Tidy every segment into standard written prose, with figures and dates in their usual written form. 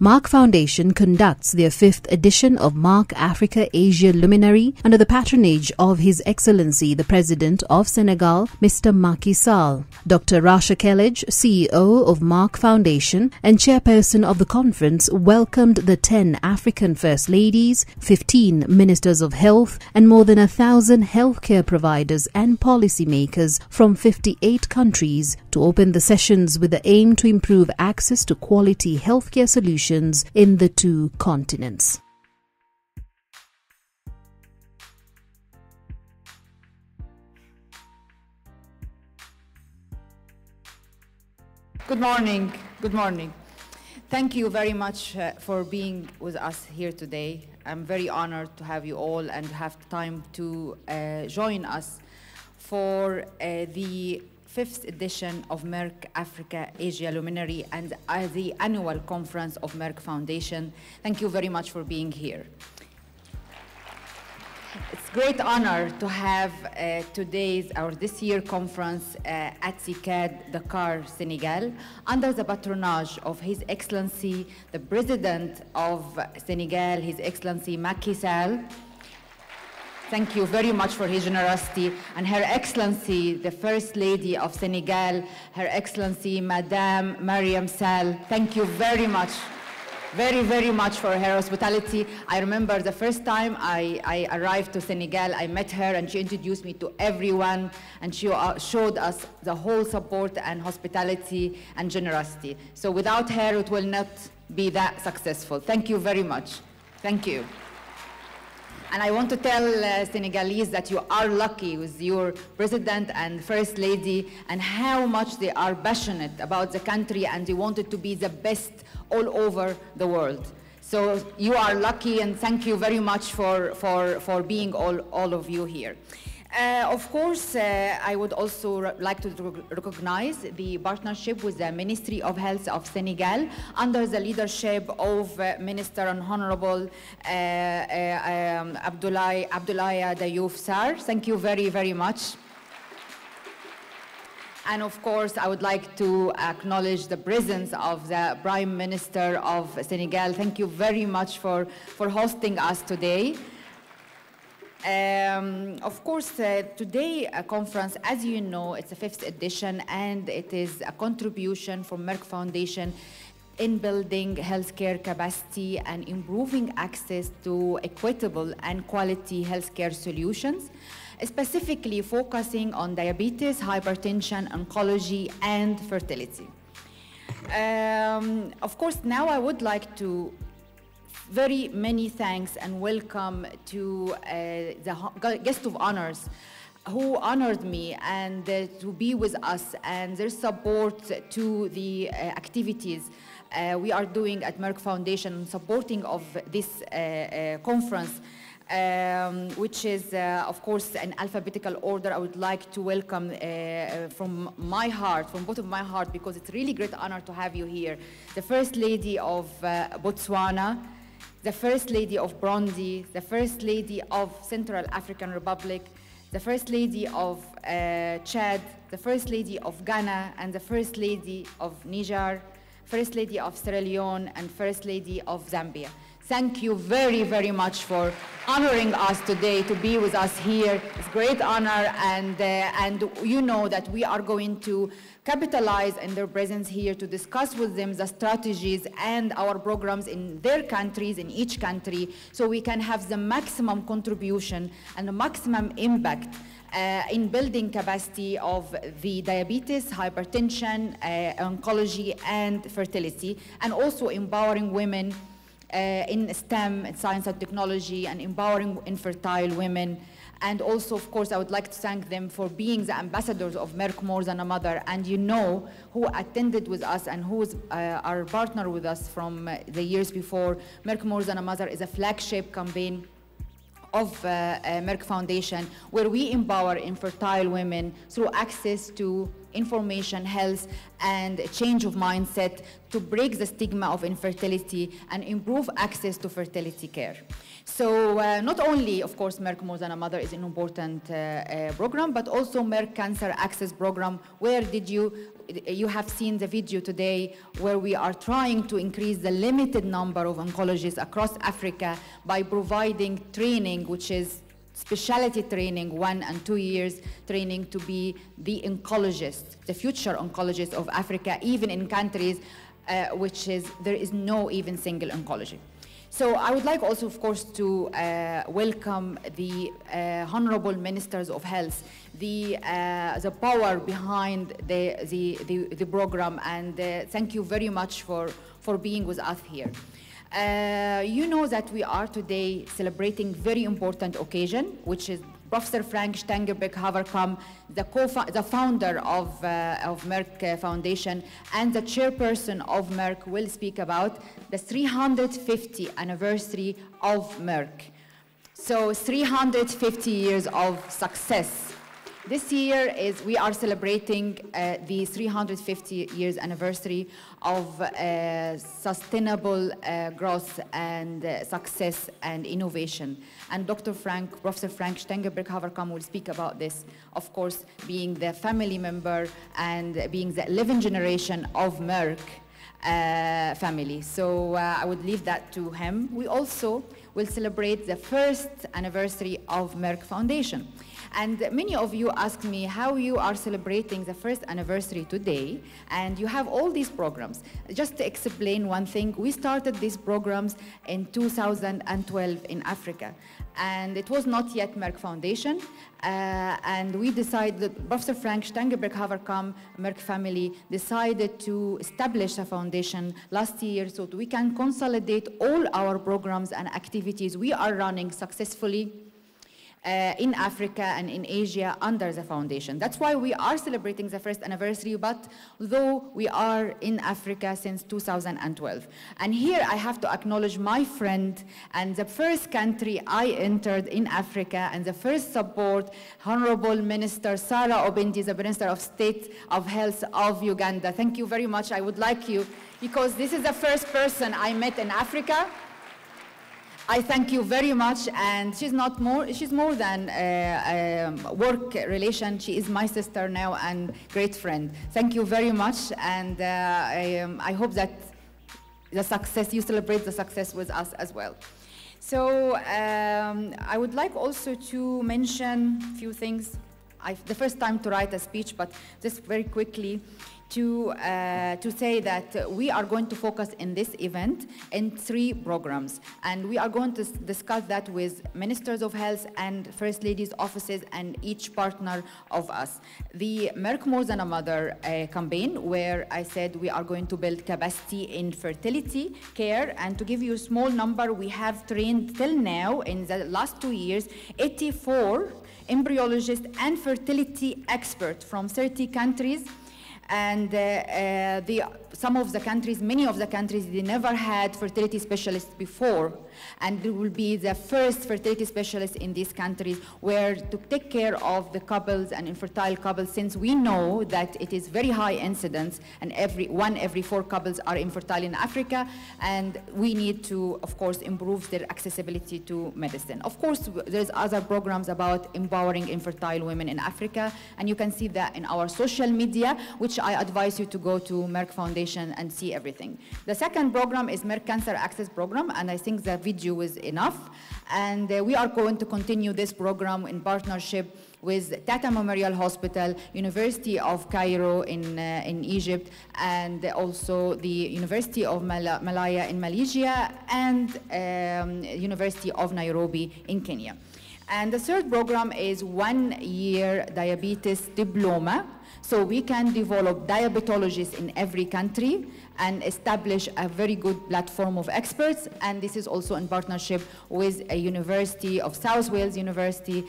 Mark Foundation conducts their 5th edition of Mark Africa Asia Luminary under the patronage of His Excellency the President of Senegal, Mr. Macky Sall. Dr. Rasha Speech, CEO of Mark Foundation and chairperson of the conference, welcomed the 10 African First Ladies, 15 Ministers of Health, and more than 1,000 healthcare providers and policymakers from 58 countries to open the sessions with the aim to improve access to quality healthcare solutions in the two continents. Good morning. Good morning. Thank you very much for being with us here today. I'm very honored to have you all and have time to join us for the 5th edition of Merck Africa Asia Luminary and the annual conference of Merck Foundation. Thank you very much for being here. It's a great honor to have this year conference at CICAD, Dakar, Senegal, under the patronage of His Excellency, the President of Senegal, His Excellency Macky Sall. Thank you very much for his generosity. And Her Excellency, the First Lady of Senegal, Her Excellency Madame Mariam Sall. Thank you very much. Very, very much for her hospitality. I remember the first time I arrived to Senegal, I met her and she introduced me to everyone and she showed us the whole support and hospitality and generosity. So without her, it will not be that successful. Thank you very much. Thank you. And I want to tell Senegalese that you are lucky with your President and First Lady and how much they are passionate about the country and they want it to be the best all over the world. So you are lucky and thank you very much for being all of you here. Of course, I would also like to recognize the partnership with the Ministry of Health of Senegal under the leadership of Minister and Honorable Abdoulaye Diouf Sarr. Thank you very, very much. And of course, I would like to acknowledge the presence of the Prime Minister of Senegal. Thank you very much for hosting us today. Of course, today conference, as you know, it's a 5th edition and it is a contribution from Merck Foundation in building healthcare capacity and improving access to equitable and quality healthcare solutions, specifically focusing on diabetes, hypertension, oncology, and fertility. Of course, now I would like to very many thanks and welcome to the guest of honors who honored me and to be with us and their support to the activities we are doing at Merck Foundation, supporting of this conference, which is, of course, an alphabetical order. I would like to welcome from my heart, from bottom of my heart, because it's really great honor to have you here, the First Lady of Botswana, the First Lady of Burundi, the First Lady of Central African Republic, the First Lady of Chad, the First Lady of Ghana, and the First Lady of Niger, First Lady of Sierra Leone, and First Lady of Zambia. Thank you very, very much for honoring us today to be with us here. It's a great honor, and you know that we are going to capitalize on their presence here to discuss with them the strategies and our programs in their countries, in each country, so we can have the maximum contribution and the maximum impact in building capacity of the diabetes, hypertension, oncology, and fertility, and also empowering women in STEM, science and technology, and empowering infertile women. And also, of course, I would like to thank them for being the ambassadors of Merck More Than a Mother, and you know who attended with us and who is our partner with us from the years before. Merck More Than a Mother is a flagship campaign of Merck Foundation, where we empower infertile women through access to information, health, and change of mindset to break the stigma of infertility and improve access to fertility care. So not only, of course, Merck More Than a Mother is an important program, but also Merck Cancer Access Program, where you have seen the video today where we are trying to increase the limited number of oncologists across Africa by providing training, which is specialty training, 1 and 2 years training to be the oncologist, the future oncologist of Africa, even in countries there is no even single oncology. So I would like also, of course, to welcome the honorable ministers of health, the power behind the program, and thank you very much for being with us here. You know that we are today celebrating very important occasion, which is Professor Frank Stangerbeck-Haverkamp, the founder of Merck Foundation and the chairperson of Merck, will speak about the 350th anniversary of Merck. So 350 years of success. This year we are celebrating the 350 years anniversary of sustainable growth and success and innovation. And Professor Frank Stangerbeck-Haverkamp will speak about this, of course, being the family member and being the 11th generation of Merck family. So I would leave that to him. We also will celebrate the first anniversary of Merck Foundation. And many of you ask me how you are celebrating the first anniversary today, and you have all these programs. Just to explain one thing, we started these programs in 2012 in Africa, and it was not yet Merck Foundation, and we decided, Professor Frank Stangerbeck-Haverkamp, Merck family, decided to establish a foundation last year so that we can consolidate all our programs and activities we are running successfully in Africa and in Asia under the foundation. That's why we are celebrating the first anniversary, but though we are in Africa since 2012. And here I have to acknowledge my friend and the first country I entered in Africa and the first support, Honorable Minister Sarah Obendi, the Minister of State of Health of Uganda. Thank you very much. I would like you, because this is the first person I met in Africa. I thank you very much, and she's more than a work relation. She is my sister now and great friend. Thank you very much, and I hope that you celebrate the success with us as well. So I would like also to mention a few things. The first time to write a speech, but just very quickly, to say that we are going to focus in this event in 3 programs, and we are going to discuss that with ministers of health and first ladies' offices and each partner of us. The Merck More Than a Mother campaign, where I said we are going to build capacity in fertility care, and to give you a small number, we have trained till now in the last 2 years 84 embryologists and fertility experts from 30 countries. And many of the countries, they never had fertility specialists before, and there will be the first fertility specialists in these countries where to take care of the couples and infertile couples, since we know that it is very high incidence and every 4 couples are infertile in Africa, and we need to, of course, improve their accessibility to medicine. Of course, there's other programs about empowering infertile women in Africa, and you can see that in our social media, which I advise you to go to Merck Foundation and see everything. The second program is Merck Cancer Access Program, and I think the video is enough. And we are going to continue this program in partnership with Tata Memorial Hospital, University of Cairo in Egypt, and also the University of Malaya in Malaysia, and University of Nairobi in Kenya. And the third program is 1-year diabetes diploma. So we can develop diabetologists in every country and establish a very good platform of experts. And this is also in partnership with a University of South Wales University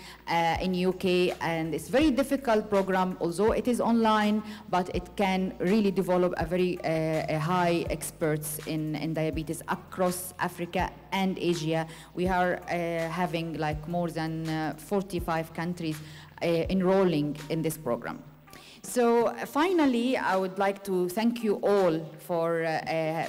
in UK. And it's a very difficult program, although it is online, but it can really develop a very high experts in diabetes across Africa and Asia. We are having like more than 45 countries enrolling in this program. So finally, I would like to thank you all for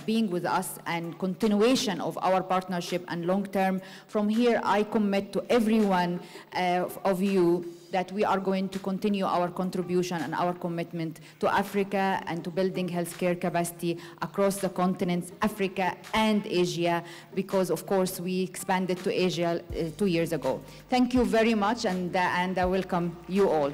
being with us and continuation of our partnership and long term. From here, I commit to everyone of you that we are going to continue our contribution and our commitment to Africa and to building healthcare capacity across the continents, Africa and Asia, because of course we expanded to Asia 2 years ago. Thank you very much, and I welcome you all.